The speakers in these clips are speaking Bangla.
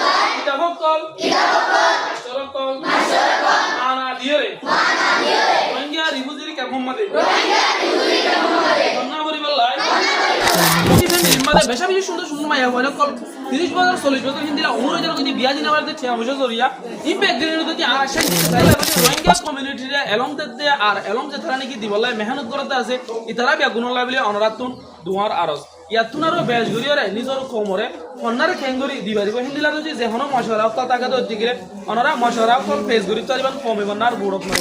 লাই কিতাবকল মাস্টারকল মানা দিয়রে রোহিঙ্গা রিফিউজি ক্যাম্প মধ্যে কন্যা পরিবার লাই মানে বেশা বেশি সুন্দর সুন্দর মাইয়া বলে কল 30 বছর 40 বছর হিন্দিলা উমর জন যদি বিয়া দিনা বাড়তে 6 বছর জরিয়া ইম্প্যাক্ট দিনে যদি আর আশা তাইলে রোহিঙ্গা কমিউনিটিরে এলং দে আর এলং যে তারা নাকি দিবলাই মেহনত করতে আছে ইতারা বিয়া গুণ লাইবলে অনরাতুন দুয়ার আরজ ইয়াতুনারো বেশ গরিয়রে নিজর কোমরে ফন্নারে খেঙ্গরি দিবারিব হিন্দিলা যদি যেহনো মশরা অক্তা তাকা দতিগিরে অনরা মশরা ফল ফেস গরি তারিবান কমে বন্নার বুড়ক না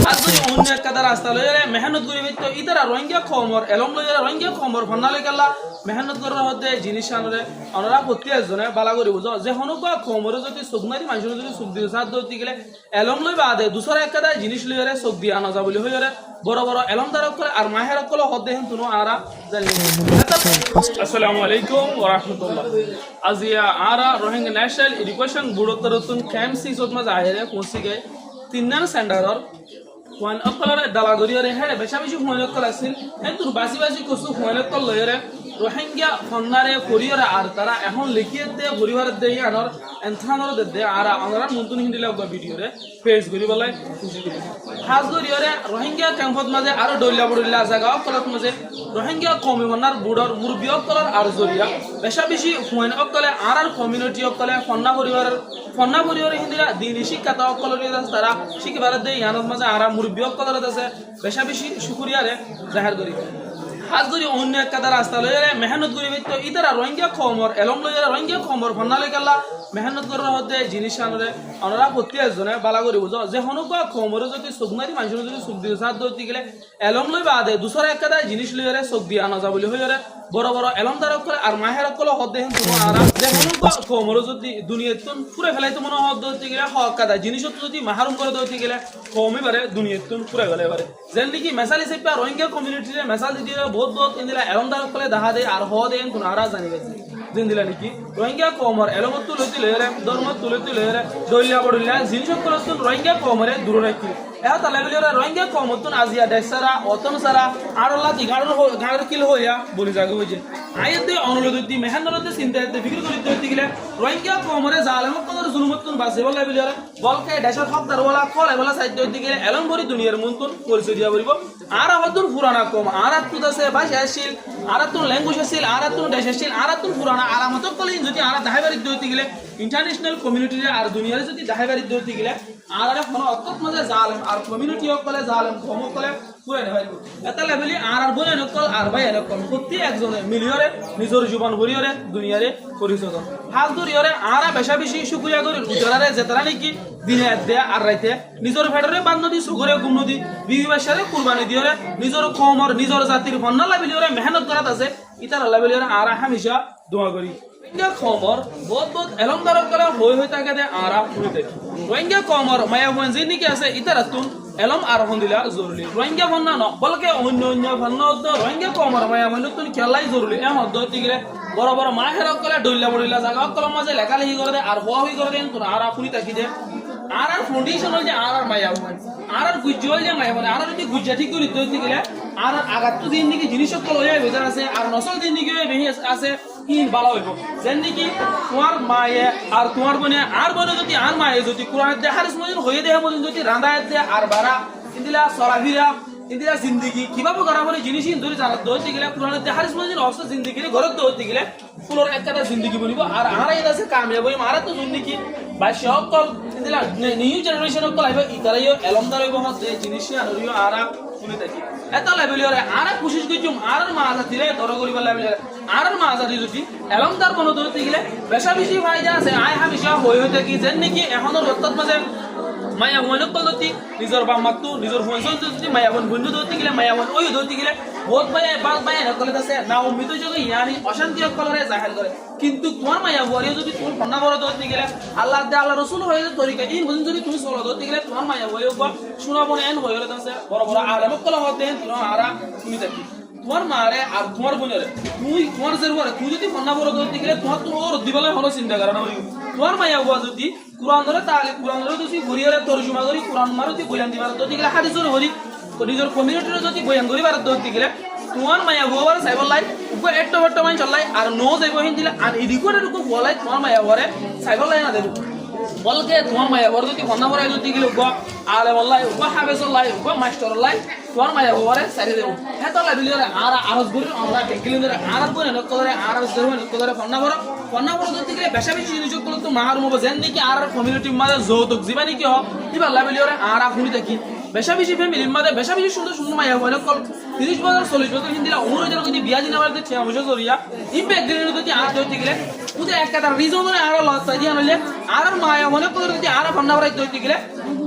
আজ যদি অন্য এক কাদা রাস্তা লইরে মেহনত করি তো ইতারা রোহিঙ্গা খমর এলং লইরে রোহিঙ্গা খমর ফন্নালে কাল্লা মেহনত করার হতে জিনিস আনরে অনরা প্রত্যেক জনে বালা করি বুঝো যে হনুকা খমরে যদি সুগনারি মানুষ যদি সুগ দিয়ে সাথ দতি গেলে এলং লই বাদে দুসরা এক কাদা জিনিস লইরে সুগ দিয়ে আনা যা বলি হইরে বড় বড় এলং দারক করে আর মাহেরক কল হতে হেন তুনো আরা জানি আসসালামু আলাইকুম ওয়া রাহমাতুল্লাহ Aziya Ara Rohingya national education bureau তরতুন ক্যাম্প 6 ওত মাঝে আইরে পৌঁছি গए তিননার সেন্টারর ওয়ান অকলর দালাগরিয়রে হেড়ে বেশা বেশি হুয়ানত কল আছিল এন তুর বাসি বাসি কসু হুয়ানত কল লয়রে রোহিঙ্গা ফন্নারে করিয়রে আর তারা এখন লিখিয়ে দে পরিবারের দে আনর এনথানর দে আর আমরা নতুন হিন্দি লাগা ভিডিওরে ফেস করি বলাই খুশি করি খাস করিয়রে রোহিঙ্গা ক্যাম্পত মাঝে আর ডইলা বড়িলা জায়গা কলত মাঝে রোহিঙ্গা কমিউনার বুড়র মুরবি অকলর আর জরিয়া বেশা বেশি হুয়ান অকলে আর কমিউনিটি অকলে ফন্না পরিবারের হিন্দিরা দিন শিক্ষা অকলর তারা শিখিবার দে ইয়ানত মাঝে আর মুরবি অকলর আছে বেশা বেশি শুকরিয়ারে জাহির করি আজ যদি অন্য এক কাদা রাস্তা লইরে মেহনত করি তো ইতারা রোহিঙ্গা খমর এলং লইরে রোহিঙ্গা খমর ফন্নালে কাল্লা মেহনত করার হতে জিনিস আনরে অনরা প্রত্যেক জনে বালা করি বুঝো যে হনুকা খমরে যদি সুগনারি মানুষ যদি সুগ দিয়ে সাথ দতি গেলে এলং লই বাদে দুসরা এক কাদা জিনিস লইরে সুগ দিয়ে আনা যা বলি হইরে বড় বড় এলং দারক করে আর মাহেরক কল হতে হেন তুনো আরা যে হনুকা খমরে যদি দুনিয়াতুন পুরে ফেলাইতে মনে হদ দতি গেলে হক কাদা জিনিস যদি মাহরুম করে দতি গেলে কমই বারে দুনিয়াতুন পুরে গেলে বারে যেন কি মেসাল হিসেবে রোহিঙ্গা কমিউনিটিরে মেসাল দিতে বহুত ইন্দিলা এলং দারক কলে দেখা দে আর হ দেন তুনো আরা জানি গেছে জিন্দিলা নাকি রোহিঙ্গা কমর এলমত তুলতি লয়রে ধর্মত তুলতি লয়রে দলিয়া বড়িলা জিনিস কলতুন রোহিঙ্গা কমরে দূর রাখি এ তালাবিলিরা রোহিঙ্গা কমতুন আজিয়া দেশরা অতন সারা আরলা গাড়র কিল হইয়া বলি জাগে হইছে আইতে অনুরোধতি মেহান্নরতে চিন্তাতে ফিকির করিতে হইতে গেলে রোহিঙ্গা কমরে জালেমত কদর জুলুমতুন বাসে বলাবিলিরা বলকে দেশের হকদার ওলা খলে বলা সাইতে হইতে গেলে এলম ভরি দুনিয়ার মনতুন পরিচয় দিয়া বলিব আর আতুন পুরানা কম আর আতুন আছে ভাষা আসিল আর আতুন ল্যাঙ্গুয়েজ আসিল আর আতুন দেশ আসিল আর আতুন পুরানা আলামত কলে যদি আর দাহাইবারি দিতে গেলে ইন্টারন্যাশনাল কমিউনিটিরে আর দুনিয়ারে যদি দাহাইবারি দিতে গেলে আর কোন অত্যত মাঝে জালেম আর কমিউনিটি কলে জালেম কম কলে পুরে নেবাই এটা লেভেলি আর বলে নকল আর ভাই নকল প্রতি একজনে মিলিয়রে নিজের জীবন ভরিয়রে দুনিয়ারে পরিচয় হাল ধরিয়রে আর বেশা বেশি শুকরিয়া করি উতরারে যেতারা নাকি দিনে দে আর রাইতে নিজের ফেডরে বান নদী সুগরে গুম নদী বিবিবাসারে কুরবানি দিয়রে নিজের কমর নিজের জাতির ফন্না লাভিলিয়রে মেহনত করাত আছে ইতার লাভিলিয়রে আর হামেশা দোয়া করি রোহিঙ্গা কমর বহুত এলং দারক করা হই থাকে দে আর হইতে রোহিঙ্গা কমর মায়া মঞ্জি নিকে আছে ইতারাতুন এলম আর হন্দিলা জরুরি রোহিঙ্গা ফন্না ন বলকে অন্য ফন্না তো রোহিঙ্গা কমর মায়া মঞ্জুতুন খেলাই জরুরি এ হদ দিগরে বড় বড় মাহের কলে ডইলা বড়িলা জায়গা কলম মাঝে লেখা লেখি করে দে আর হওয়া হই করে দেন তোর আর ফুনি তাকি দে আর ফাউন্ডেশন হল যে আর মায়া মন আর গুজ্জল যে মায়া মন আর যদি গুজ্জা ঠিক করে দিতে গেলে আর আগাত দিন দিকে জিনিস কল হয়ে বেজার আছে আর নসল দিন দিকে বেহি আছে ইন ভালো হইব যেন নাকি তোমার মায়ে আর তোমার বোনে আর বোনে যদি আর মায়ে যদি কোরআন দে হারিস মজিন হয়ে দেহ মজিন যদি রান্দায় দে আর বারা ইন্দিলা সরাভিরা ইন্দিলা জিন্দেগি কিভাবে করা বলে জিনিস ধরে জানাত দইতে গেলে কোরআন দে হারিস মজিন অবস্থা জিন্দেগিরে ঘরত দইতে গেলে ফুলর একটা জিন্দেগি বলিব আর আরা এটা আছে কামিয়াব হই মারা তো জিন্দেগি বাই সকল ইন্দিলা নিউ জেনারেশন কল আইব ইতারাইও এলমদার হইব হতে জিনিস আনরিও আরা শুনে থাকি এটা লেভেলিয়রে আর কোশিশ করছুম আর মাঝা দিলে ধর করিবার লেভেলিয়রে আর মাঝা দি যদি এলমদার কোনো ধরতে গেলে বেশা বেশি ফায়দা আছে আয় হামেশা হই থাকি যেন নাকি এখনো রত্তত মাঝে মায়া মন কলতি নিজর বাম মাতু নিজর ফোনসন যদি মায়া মন বন্ধু ধরতে গেলে মায়া মন ওই ধরতে গেলে বহুত ভাই নকলে আছে না উম্মিত যোগ ইয়ানি অশান্তি কলরে জাহির করে কিন্তু তোমার মায়া বুয়ারিও যদি তুমি ফন্না বড় ধরতে গেলে আল্লাহ দে আল্লাহ রসুল হয়ে তরিকা এই বদিন যদি তুমি সলো ধরতে গেলে তোমার মায়া বুয়ারিও শোনাবো না এন হয়ে গেলে আছে বড় বড় আলেম কল হতে তোমার আরা তুমি থাকি তোমার মারে আর তোমার বোনের তুই তোমার জেরুয়ারে তুই যদি ফন্না বড় ধরতে গেলে তোমার তো ওর দিবলে হলো চিন্তা করে না তোমার মায়া বুয়া যদি কুরআন ধরে তাহলে কুরআন ধরে যদি ঘুরিয়ে তরজমা করি কুরআন মারো তুই বয়ান দিবার ধরতে গেলে হাদিসের হরি নিজের কমিউনিটির যদি বয়ান করিবার ধরতে গেলে তোমার মায়া হওয়ার সাইবার লাই উপ একটো বট্ট মান চলাই আর নো যাইব হিন্দিলা আর ইদিকরে রকম বলাই তোমার মায়া হওয়ারে সাইবার লাই না দেব বলকে তোমার মায়া হওয়ার যদি ফোন নাম্বার আইতো দিগিল উপ আলে বললাই উপ হাবেস লাই উপ মাস্টার লাই তোমার মায়া হওয়ারে সাইরে দেব হ্যাঁ তাহলে বিলিয়রে আর আরজ গুরি আমরা টেকিলিন্দরে আর করে নক করে আর ধরে নক করে ফোন নাম্বার যদি গেলে বেশা বেশি জিনিস করলে তো মাহার মব জেন নাকি আর কমিউনিটি মাঝে যৌতুক জীবানি কি হ ইবা লাবিলিয়রে আর আফুনি দেখি বেশা বেশি ফ্যামিলির মাঝে বেশা বেশি সুন্দর সুন্দর মায়া হয় কল 30 বছর 40 বছর হিন্দিলা অনুরোধ যদি বিয়া দিন আবার দেখছে অবশ্য জরিয়া ইম্প্যাক্ট দিনের যদি আর ধরতে গেলে উদে একটা তার রিজন ধরে আর লস সাইদিয়া নলে আর মায়া মনে করে যদি আর ভাবনা করে ধরতে গেলে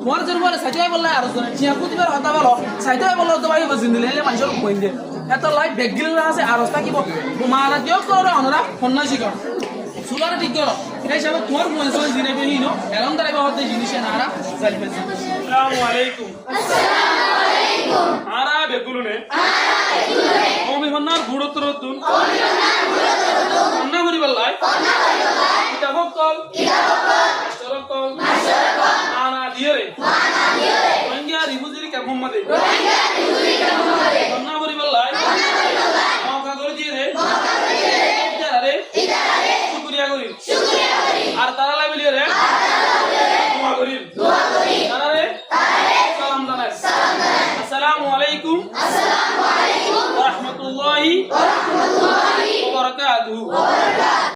তোমার জন্য বলে সাইদাই বললে আর জন্য চিয়া প্রতিবার হতা বলো সাইদাই বললো তো ভাই বসিন দিলে মানুষের কইন দে এত লাইফ ব্যাকগ্রিল আছে আর রাস্তা কি মারা দিও করো অনরা সন্ন্যাসী কর সুলার ঠিক করো এই সব তোমার মন সব দিনে বেহিনো এরম তারাই বহুত জিনিস নারা জানি পেছি আসসালামু আলাইকুম আরা বেগুলুনে ওমি হন্নার গুড়তর তুন অন্না করি বললাই কিতাবক কল মাস্টারক আনা দিরে রোহিঙ্গা রিফিউজি কে মোহাম্মদে অন্না করি বললাই মৌকা করে দিরে ইদারে শুকরিয়া করি আর তারা লাইবিলি রে দোয়া করি তারা রে সালাম জানাই আসসালামু আলাইকুম ওয়া রাহমাতুল্লাহি ওয়া বারাকাতুহু